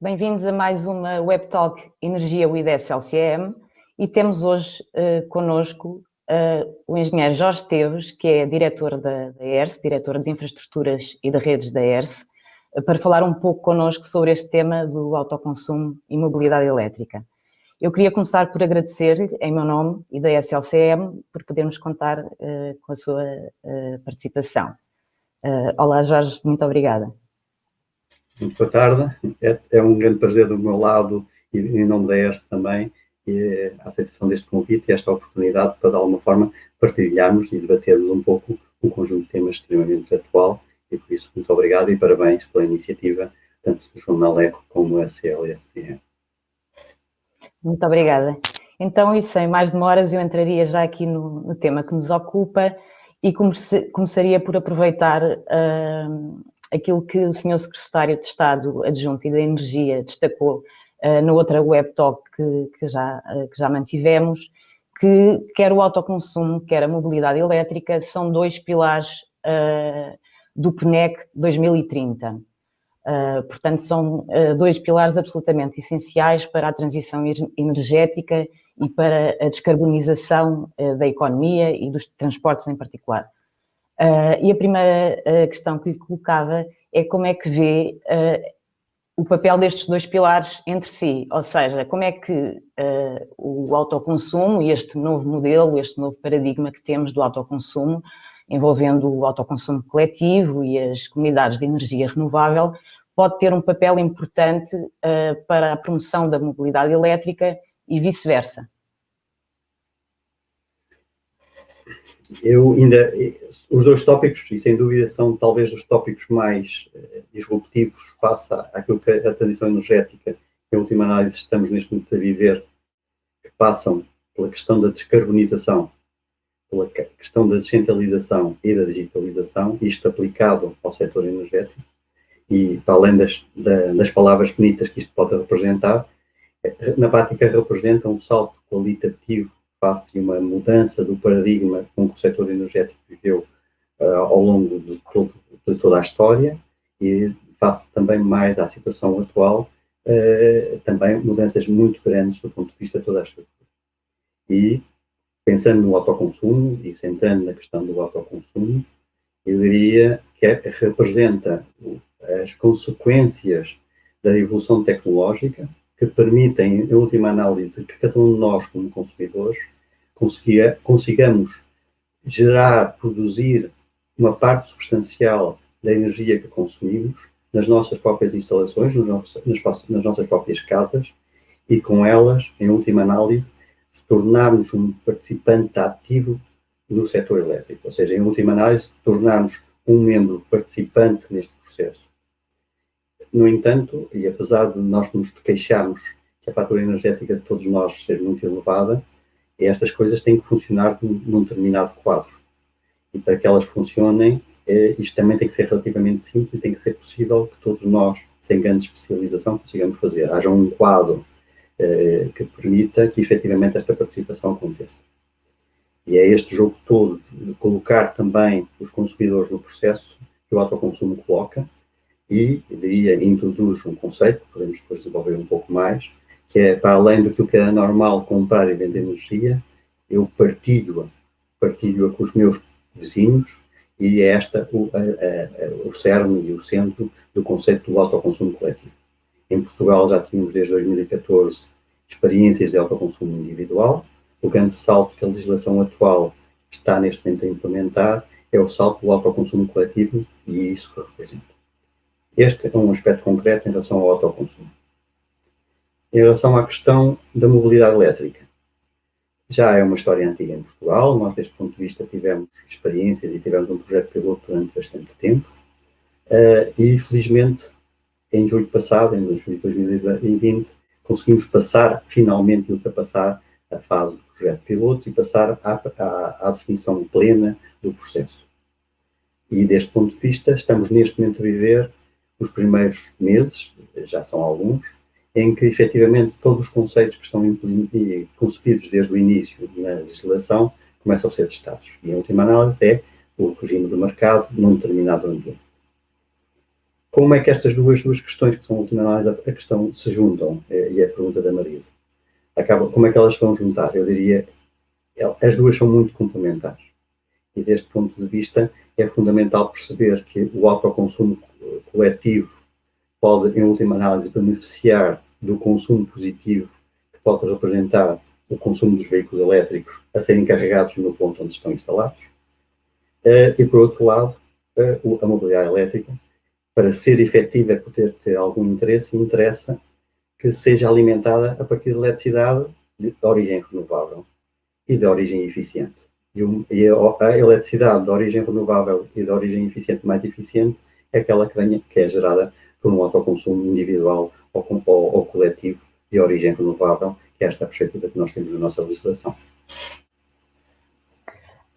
Bem-vindos a mais uma Web Talk Energia with SLCM e temos hoje connosco o engenheiro Jorge Esteves, que é diretor da ERSE, diretor de Infraestruturas e de Redes da ERSE, para falar um pouco connosco sobre este tema do autoconsumo e mobilidade elétrica. Eu queria começar por agradecer, em meu nome e da SLCM, por podermos contar com a sua participação. Olá, Jorge, muito obrigada. Muito boa tarde, é um grande prazer do meu lado e em nome da ERSE também a aceitação deste convite e esta oportunidade para, de alguma forma, partilharmos e debatermos um pouco um conjunto de temas extremamente atual e, por isso, muito obrigado e parabéns pela iniciativa, tanto do Jornal Eco como a CLSCM. Muito obrigada. Então, e sem mais demoras, eu entraria já aqui no tema que nos ocupa e começaria por aproveitar aquilo que o Sr. Secretário de Estado Adjunto e da Energia destacou na outra Web Talk que já mantivemos, que quer o autoconsumo, quer a mobilidade elétrica, são dois pilares do PNEC 2030. Portanto, são dois pilares absolutamente essenciais para a transição energética e para a descarbonização da economia e dos transportes em particular. E a primeira questão que lhe colocava é como é que vê o papel destes dois pilares entre si, ou seja, como é que o autoconsumo e este novo modelo, este novo paradigma que temos do autoconsumo, envolvendo o autoconsumo coletivo e as comunidades de energia renovável, pode ter um papel importante para a promoção da mobilidade elétrica e vice-versa. Os dois tópicos, e sem dúvida são talvez os tópicos mais disruptivos face àquilo que a transição energética, em última análise, estamos neste momento a viver, que passam pela questão da descarbonização, pela questão da descentralização e da digitalização, isto aplicado ao setor energético, e para além das palavras bonitas que isto pode representar, na prática representa um salto qualitativo face a uma mudança do paradigma com que o setor energético viveu ao longo de toda a história e face também mais à situação atual, também mudanças muito grandes do ponto de vista de toda a estrutura. E pensando no autoconsumo e centrando na questão do autoconsumo, eu diria que representa as consequências da evolução tecnológica que permitem, em última análise, que cada um de nós, como consumidores, consigamos gerar, produzir uma parte substancial da energia que consumimos nas nossas próprias instalações, nas nossas próprias casas, e com elas, em última análise, tornarmos um participante ativo no setor elétrico, ou seja, em última análise, tornarmos um membro participante neste processo. No entanto, e apesar de nós nos queixarmos que a fatura energética de todos nós ser muito elevada, estas coisas têm que funcionar num determinado quadro. E para que elas funcionem, isto também tem que ser relativamente simples e tem que ser possível que todos nós, sem grande especialização, consigamos fazer. Haja um quadro que permita que efetivamente esta participação aconteça. E é este jogo todo de colocar também os consumidores no processo que o autoconsumo coloca e, eu diria, introduz um conceito, que podemos depois desenvolver um pouco mais, que é, para além daquilo que é normal comprar e vender energia, eu partilho-a com os meus vizinhos e é o cerne e o centro do conceito do autoconsumo coletivo. Em Portugal já tínhamos desde 2014 experiências de autoconsumo individual. O grande salto que a legislação atual está neste momento a implementar é o salto do autoconsumo coletivo e é isso que representa. Este é um aspecto concreto em relação ao autoconsumo. Em relação à questão da mobilidade elétrica, já é uma história antiga em Portugal. Nós, deste ponto de vista, tivemos experiências e tivemos um projeto piloto durante bastante tempo. E, felizmente, em julho passado, em julho de 2020, conseguimos passar, finalmente, ultrapassar a fase do projeto piloto e passar à definição plena do processo. E, deste ponto de vista, estamos neste momento a viver os primeiros meses, já são alguns, em que, efetivamente, todos os conceitos que estão concebidos desde o início na legislação começam a ser testados. E, a última análise, é o regime de mercado num determinado ambiente. como é que estas duas questões, que são a última análise, a questão se juntam? E é a pergunta da Marisa. Como é que elas se vão juntar? Eu diria, as duas são muito complementares. E deste ponto de vista é fundamental perceber que o autoconsumo coletivo pode, em última análise, beneficiar do consumo positivo que pode representar o consumo dos veículos elétricos a serem carregados no ponto onde estão instalados. E, por outro lado, a mobilidade elétrica, para ser efetiva, por ter algum interesse, interessa que seja alimentada a partir de eletricidade de origem renovável e de origem eficiente. E a eletricidade de origem renovável e de origem eficiente mais eficiente é aquela que é gerada por um autoconsumo individual ou coletivo de origem renovável, que é esta a perspectiva que nós temos na nossa legislação.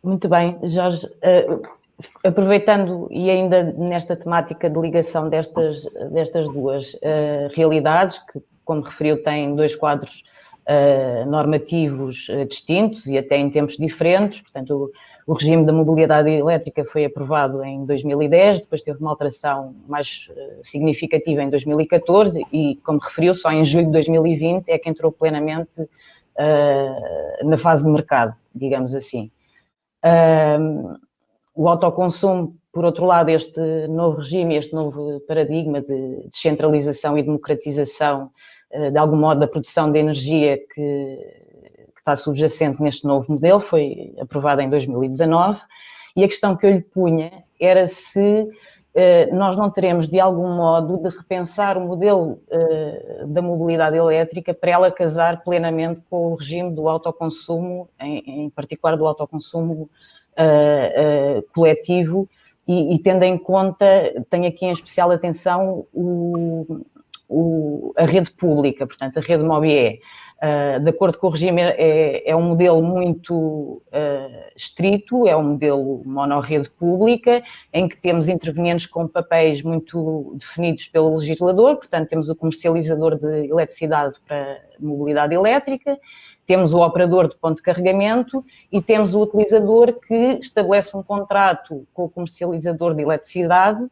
Muito bem, Jorge. Aproveitando e ainda nesta temática de ligação destas duas realidades, que, como referiu, têm dois quadros normativos distintos e até em tempos diferentes. Portanto, o regime da mobilidade elétrica foi aprovado em 2010, depois teve uma alteração mais significativa em 2014 e, como referiu, só em julho de 2020 é que entrou plenamente na fase de mercado, digamos assim. O autoconsumo, por outro lado, este novo regime, este novo paradigma de descentralização e democratização, de algum modo, da produção de energia que está subjacente neste novo modelo, foi aprovado em 2019, e a questão que eu lhe punha era se nós não teremos, de algum modo, de repensar o modelo da mobilidade elétrica para ela casar plenamente com o regime do autoconsumo, em particular do autoconsumo coletivo, e tendo em conta, tenho aqui em especial atenção a rede pública, portanto a rede MOBIE. De acordo com o regime, é um modelo muito estrito, é um modelo monorrede pública, em que temos intervenientes com papéis muito definidos pelo legislador, portanto temos o comercializador de eletricidade para mobilidade elétrica, temos o operador de ponto de carregamento e temos o utilizador que estabelece um contrato com o comercializador de eletricidade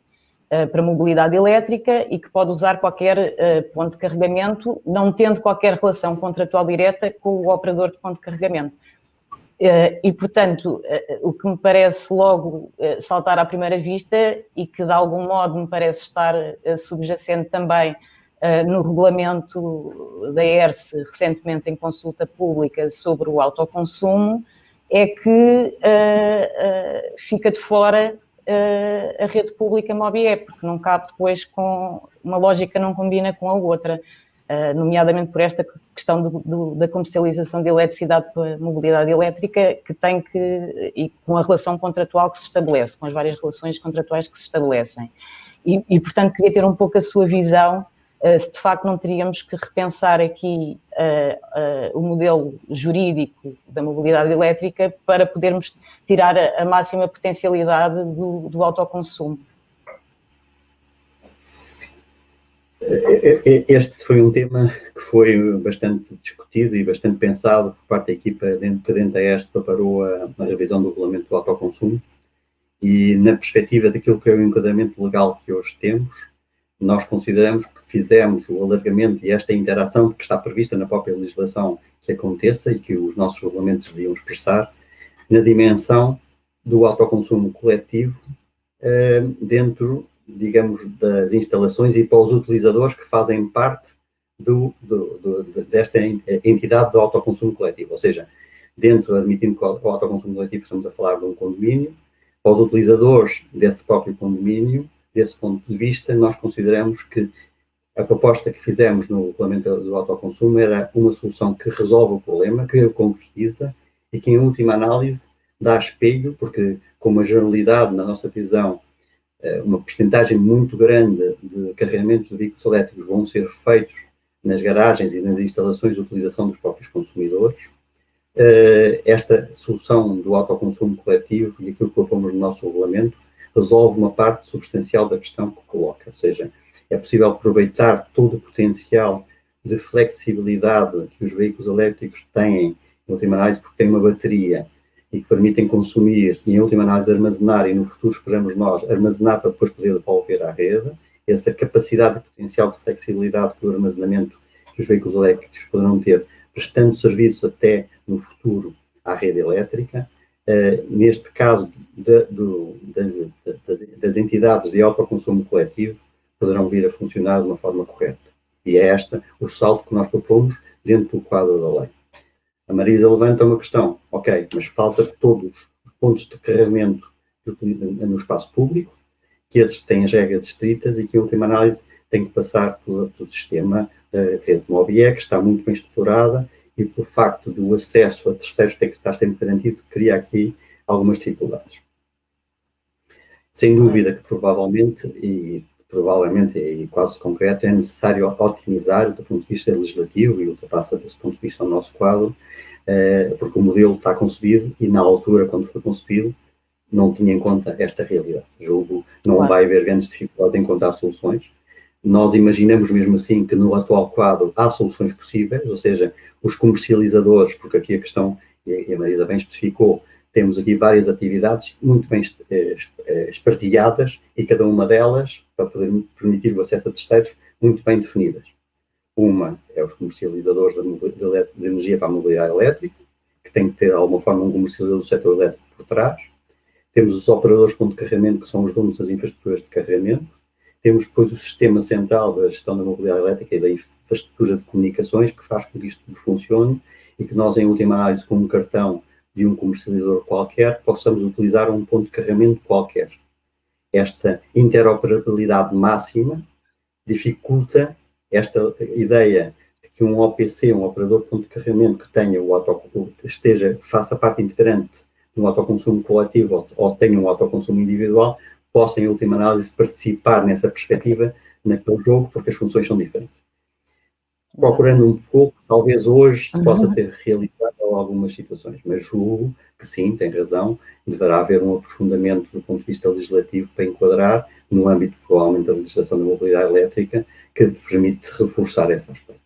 para mobilidade elétrica e que pode usar qualquer ponto de carregamento, não tendo qualquer relação contratual direta com o operador de ponto de carregamento. E, portanto, o que me parece logo saltar à primeira vista e que de algum modo me parece estar subjacente também no regulamento da ERSE, recentemente em consulta pública sobre o autoconsumo, é que fica de fora a rede pública MOBIE, porque não cabe depois com uma lógica, não combina com a outra, nomeadamente por esta questão da comercialização de eletricidade para mobilidade elétrica, que tem e com a relação contratual que se estabelece, com as várias relações contratuais que se estabelecem. E portanto, queria ter um pouco a sua visão, se de facto não teríamos que repensar aqui o modelo jurídico da mobilidade elétrica para podermos tirar a máxima potencialidade do autoconsumo. Este foi um tema que foi bastante discutido e bastante pensado por parte da equipa que dentro da ERSE preparou a revisão do regulamento do autoconsumo, e na perspectiva daquilo que é o enquadramento legal que hoje temos, nós consideramos que fizemos o alargamento e esta interação que está prevista na própria legislação que aconteça e que os nossos regulamentos deviam expressar na dimensão do autoconsumo coletivo dentro, digamos, das instalações e para os utilizadores que fazem parte desta entidade do autoconsumo coletivo. Ou seja, admitindo que o autoconsumo coletivo estamos a falar de um condomínio, para os utilizadores desse próprio condomínio, desse ponto de vista, nós consideramos que a proposta que fizemos no regulamento do autoconsumo era uma solução que resolve o problema, que o concretiza e que, em última análise, dá espelho, porque, com uma generalidade, na nossa visão, uma percentagem muito grande de carregamentos de veículos elétricos vão ser feitos nas garagens e nas instalações de utilização dos próprios consumidores. Esta solução do autoconsumo coletivo e aquilo que propomos no nosso regulamento resolve uma parte substancial da questão que coloca, ou seja, é possível aproveitar todo o potencial de flexibilidade que os veículos elétricos têm, em última análise, porque têm uma bateria e que permitem consumir e, em última análise, armazenar, e no futuro esperamos nós armazenar para depois poder devolver à rede. essa capacidade e potencial de flexibilidade do armazenamento que os veículos elétricos poderão ter, prestando serviço até no futuro à rede elétrica. Neste caso das entidades de autoconsumo coletivo, poderão vir a funcionar de uma forma correta. E é este o salto que nós propomos dentro do quadro da lei. A Marisa levanta uma questão, ok, mas falta todos os pontos de carregamento no espaço público, que esses têm as regras estritas e que, em última análise, têm que passar pelo sistema da rede MOBIE, que está muito bem estruturada, e pelo facto do acesso a terceiros ter que estar sempre garantido, cria aqui algumas dificuldades. Sem dúvida que provavelmente e quase concreto, é necessário otimizar do ponto de vista legislativo, e ultrapassa desse ponto de vista o nosso quadro, porque o modelo está concebido e na altura, quando foi concebido, não tinha em conta esta realidade. Julgo não vai haver grandes dificuldades em encontrar soluções. Nós imaginamos mesmo assim que no atual quadro há soluções possíveis, ou seja, os comercializadores, porque aqui a questão, e a Marisa bem especificou, temos aqui várias atividades muito bem espartilhadas e cada uma delas, para poder permitir o acesso a terceiros, muito bem definidas. Uma é os comercializadores de energia para a mobilidade elétrica, que tem que ter de alguma forma um comercializador do setor elétrico por trás. Temos os operadores de ponto de carregamento, que são os donos das infraestruturas de carregamento. Temos depois o sistema central da gestão da mobilidade elétrica e da infraestrutura de comunicações, que faz com que isto tudo funcione e que nós, em última análise, com um cartão de um comercializador qualquer, possamos utilizar um ponto de carregamento qualquer. Esta interoperabilidade máxima dificulta esta ideia de que um OPC, um operador de ponto de carregamento que tenha faça parte integrante de um autoconsumo coletivo ou tenha um autoconsumo individual, possa, em última análise, participar nessa perspectiva, naquele jogo, porque as funções são diferentes. Procurando um pouco, talvez hoje se possa ser realizado em algumas situações, mas julgo que sim, tem razão, deverá haver um aprofundamento do ponto de vista legislativo para enquadrar, no âmbito, provavelmente, da legislação da mobilidade elétrica, que permite reforçar esse aspecto.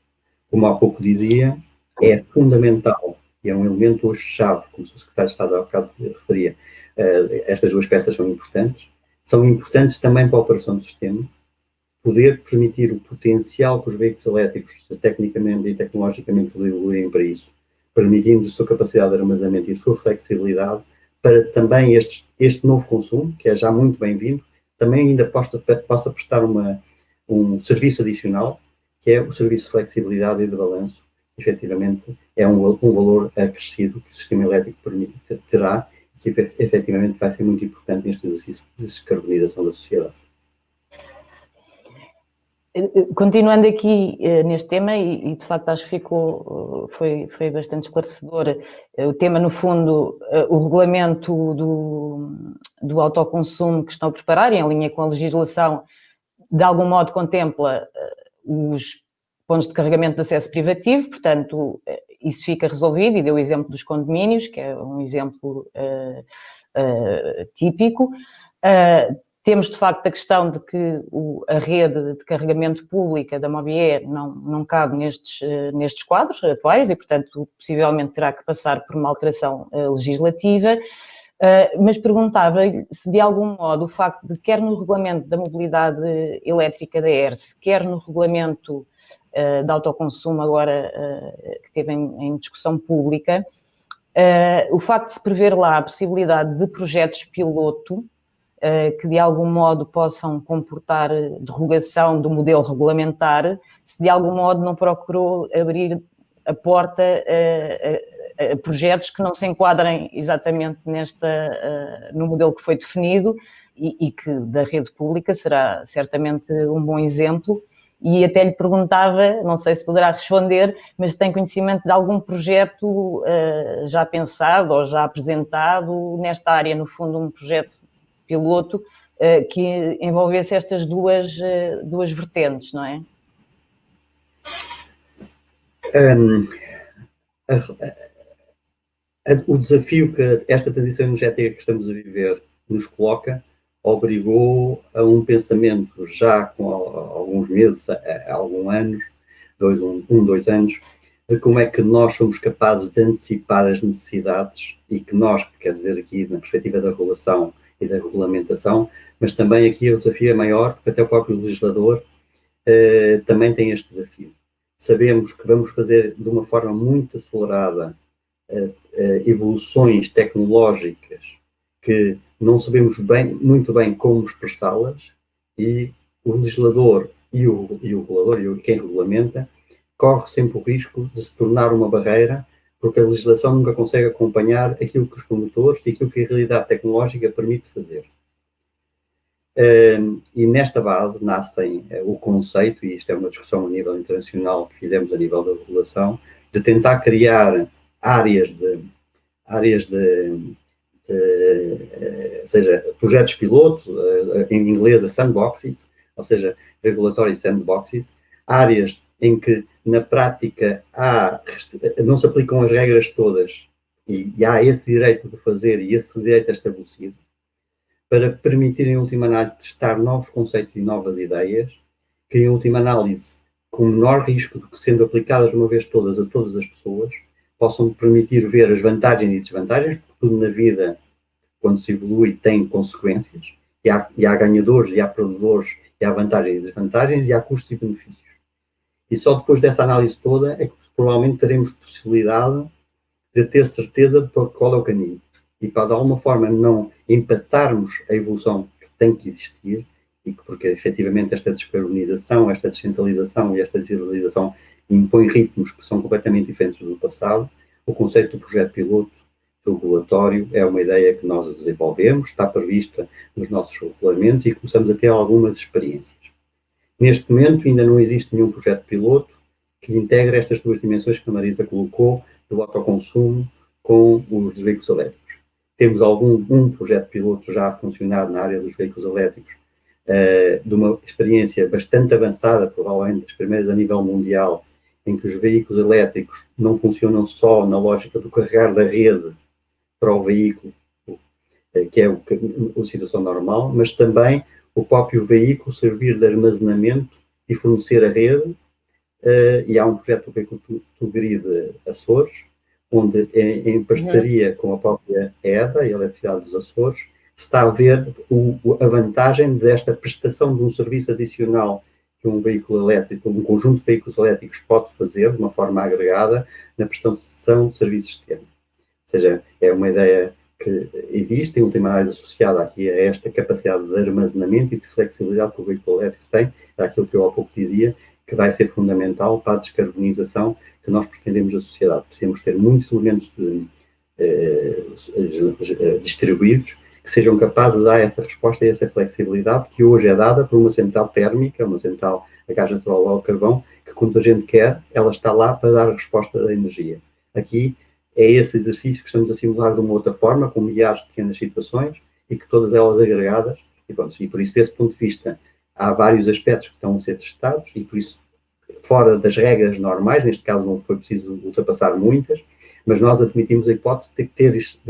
Como há pouco dizia, é fundamental, e é um elemento hoje-chave, como o Secretário de Estado há bocado referia, estas duas peças são importantes também para a operação do sistema, poder permitir o potencial que os veículos elétricos, tecnicamente e tecnologicamente, evoluírem para isso, permitindo a sua capacidade de armazenamento e a sua flexibilidade, para também este novo consumo, que é já muito bem-vindo, também ainda possa prestar um serviço adicional, que é o serviço de flexibilidade e de balanço, que efetivamente é um valor acrescido que o sistema elétrico terá, e que efetivamente vai ser muito importante neste exercício de descarbonização da sociedade. Continuando aqui neste tema, e de facto acho que foi bastante esclarecedor, o tema no fundo, o regulamento do autoconsumo que estão a preparar, em linha com a legislação, de algum modo contempla os pontos de carregamento de acesso privativo, portanto isso fica resolvido, e deu o exemplo dos condomínios, que é um exemplo típico. Temos, de facto, a questão de que a rede de carregamento pública da MOBIE não cabe nestes quadros atuais e, portanto, possivelmente terá que passar por uma alteração legislativa, mas perguntava-lhe se, de algum modo, o facto de, quer no regulamento da mobilidade elétrica da ERSE, quer no regulamento de autoconsumo agora que esteve em discussão pública, o facto de se prever lá a possibilidade de projetos piloto que de algum modo possam comportar derrogação do modelo regulamentar, se de algum modo não procurou abrir a porta a projetos que não se enquadrem exatamente no modelo que foi definido e que da rede pública será certamente um bom exemplo. E até lhe perguntava, não sei se poderá responder, mas tem conhecimento de algum projeto já pensado ou já apresentado nesta área, no fundo um projeto piloto que envolvesse estas duas vertentes, não é? O desafio que esta transição energética que estamos a viver nos coloca obrigou a um pensamento já com alguns meses, há alguns anos, dois anos, de como é que nós somos capazes de antecipar as necessidades e que nós, quer dizer aqui na perspectiva da regulação e da regulamentação, Mas também aqui o desafio é maior, porque até o próprio legislador também tem este desafio. Sabemos que vamos fazer de uma forma muito acelerada evoluções tecnológicas que não sabemos muito bem como expressá-las, e o legislador e o regulador, e quem regulamenta, corre sempre o risco de se tornar uma barreira, porque a legislação nunca consegue acompanhar aquilo que os promotores e aquilo que a realidade tecnológica permite fazer. E nesta base nascem o conceito, e isto é uma discussão a nível internacional que fizemos a nível da regulação, de tentar criar áreas ou seja, projetos pilotos, em inglês sandboxes, ou seja, regulatory sandboxes, áreas em que na prática não se aplicam as regras todas e há esse direito de fazer e esse direito é estabelecido, para permitir, em última análise, testar novos conceitos e novas ideias, que, em última análise, com menor risco do que sendo aplicadas de uma vez todas a todas as pessoas, possam permitir ver as vantagens e desvantagens, porque tudo na vida, quando se evolui, tem consequências, e há ganhadores, e há perdedores, e há vantagens e desvantagens, e há custos e benefícios. E só depois dessa análise toda é que provavelmente teremos possibilidade de ter certeza de qual é o caminho. E para, de alguma forma, não empatarmos a evolução que tem que existir, e que, porque efetivamente esta descarbonização, esta descentralização e esta descentralização impõe ritmos que são completamente diferentes do passado, o conceito do projeto piloto regulatório é uma ideia que nós desenvolvemos, está prevista nos nossos regulamentos e começamos a ter algumas experiências. Neste momento ainda não existe nenhum projeto piloto que integre estas duas dimensões que a Marisa colocou, do autoconsumo com os veículos elétricos. Temos um projeto piloto já a funcionar na área dos veículos elétricos, de uma experiência bastante avançada, provavelmente das primeiras a nível mundial, em que os veículos elétricos não funcionam só na lógica do carregar da rede para o veículo, que é a situação normal, mas também o próprio veículo servir de armazenamento e fornecer a rede, e há um projeto do veículo to Grid Açores, onde em parceria com a própria EDA, a Eletricidade dos Açores, se está a ver a vantagem desta prestação de um serviço adicional que um veículo elétrico, um conjunto de veículos elétricos pode fazer de uma forma agregada na prestação de serviços de sistema. Ou seja, é uma ideia que existe, em última análise associada aqui a esta capacidade de armazenamento e de flexibilidade que o veículo elétrico tem, é aquilo que eu há pouco dizia, que vai ser fundamental para a descarbonização que nós pretendemos da sociedade. Precisamos ter muitos elementos distribuídos que sejam capazes de dar essa resposta e essa flexibilidade que hoje é dada por uma central térmica, uma central a gás natural ou ao carvão, que quando a gente quer, ela está lá para dar a resposta da energia. Aqui é esse exercício que estamos a simular de uma outra forma, com milhares de pequenas situações e que todas elas agregadas, e pronto, e por isso, desse ponto de vista, há vários aspectos que estão a ser testados e por isso, fora das regras normais, neste caso não foi preciso ultrapassar muitas, mas nós admitimos a hipótese de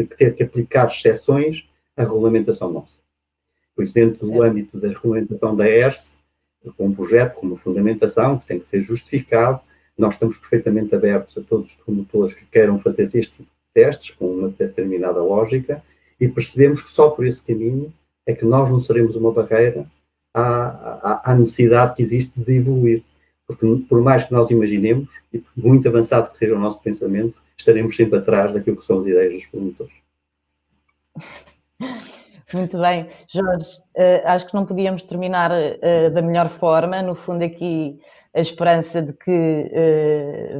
ter que aplicar exceções à regulamentação nossa. Por isso, dentro do âmbito da regulamentação da ERSE, com um projeto, com uma fundamentação que tem que ser justificado, nós estamos perfeitamente abertos a todos os promotores que queiram fazer este tipo de testes, com uma determinada lógica, e percebemos que só por esse caminho é que nós não seremos uma barreira à necessidade que existe de evoluir. Porque por mais que nós imaginemos, e por muito avançado que seja o nosso pensamento, estaremos sempre atrás daquilo que são as ideias dos promotores. Muito bem. Jorge, acho que não podíamos terminar da melhor forma. No fundo, aqui a esperança de que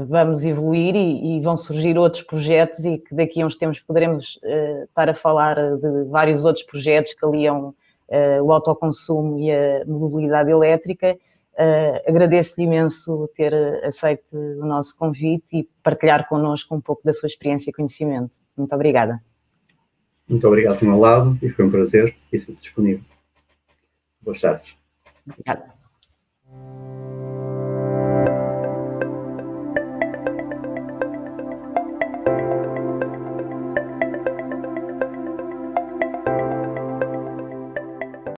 vamos evoluir e vão surgir outros projetos e que daqui a uns tempos poderemos estar a falar de vários outros projetos que aliam o autoconsumo e a mobilidade elétrica. Agradeço-lhe imenso ter aceito o nosso convite e partilhar connosco um pouco da sua experiência e conhecimento. Muito obrigada. Muito obrigado do meu lado e foi um prazer e sempre disponível. Boas tardes. Obrigada.